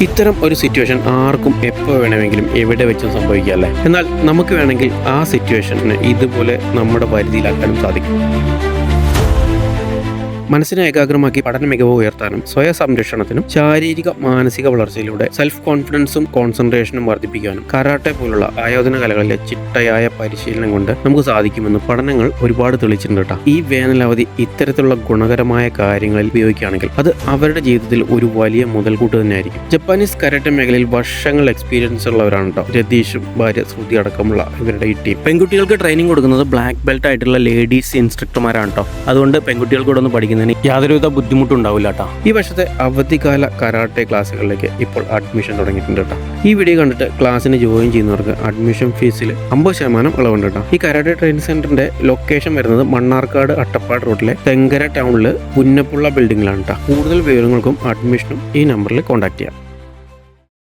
ഇത്തരം ഒരു സിറ്റുവേഷൻ ആർക്കും എപ്പോൾ വേണമെങ്കിലും എവിടെ വെച്ചും സംഭവിക്കാമല്ലേ. എന്നാൽ നമുക്ക് വേണമെങ്കിൽ ആ സിറ്റുവേഷനെ ഇതുപോലെ നമ്മുടെ പരിധിയിലാക്കാനും സാധിക്കും. മനസ്സിനെ ഏകാഗ്രമാക്കി പഠന മികവ് ഉയർത്താനും സ്വയ സംരക്ഷണത്തിനും ശാരീരിക മാനസിക വളർച്ചയിലൂടെ സെൽഫ് കോൺഫിഡൻസും കോൺസെൻട്രേഷനും വർദ്ധിപ്പിക്കാനും കരാട്ടെ പോലുള്ള ആയോധന കലകളിലെ ചിട്ടയായ പരിശീലനം കൊണ്ട് നമുക്ക് സാധിക്കുമെന്ന് പഠനങ്ങൾ ഒരുപാട് തെളിയിച്ചിട്ടുണ്ട് കേട്ടോ. ഈ വേനലവധി ഇത്തരത്തിലുള്ള ഗുണകരമായ കാര്യങ്ങളിൽ ഉപയോഗിക്കുകയാണെങ്കിൽ അത് അവരുടെ ജീവിതത്തിൽ ഒരു വലിയ മുതൽക്കൂട്ട് തന്നെയായിരിക്കും. ജപ്പാനീസ് കരാട്ടെ മേഖലയിൽ വർഷങ്ങൾ എക്സ്പീരിയൻസ് ഉള്ളവരാണ് കേട്ടോ രതീഷും ഭാര്യ ശ്രുതി അടക്കമുള്ള ഇവരുടെ ഈ ടീം. പെൺകുട്ടികൾക്ക് ട്രെയിനിങ് കൊടുക്കുന്നത് ബ്ലാക്ക് ബെൽറ്റ് ആയിട്ടുള്ള ലേഡീസ് ഇൻസ്ട്രക്ടർമാരാണ് കേട്ടോ. അതുകൊണ്ട് പെൺകുട്ടികൾക്കൂടെ ഒന്ന് പഠിക്കുന്നത് യാതൊരുവിധ ബുദ്ധിമുട്ടുണ്ടാവില്ല കേട്ടോ. ഈ വർഷത്തെ അവധിക്കാല കരാട്ടെ ക്ലാസ്സുകളിലേക്ക് ഇപ്പോൾ അഡ്മിഷൻ തുടങ്ങിയിട്ടുണ്ട് കേട്ടോ. ഈ വീഡിയോ കണ്ടിട്ട് ക്ലാസ്സിന് ജോയിൻ ചെയ്യുന്നവർക്ക് അഡ്മിഷൻ ഫീസിൽ 50% ഇളവുണ്ട് കേട്ടോ. ഈ കരാട്ടെ ട്രെയിനിങ് സെന്ററിന്റെ ലൊക്കേഷൻ വരുന്നത് മണ്ണാർക്കാട് അട്ടപ്പാട് റോഡിലെ തെങ്കര ടൗണില് പുന്നപ്പുള്ള ബിൽഡിംഗിലാണ് കേട്ടോ. കൂടുതൽ വിവരങ്ങൾക്കും അഡ്മിഷനും ഈ നമ്പറിൽ കോൺടാക്ട് ചെയ്യാം.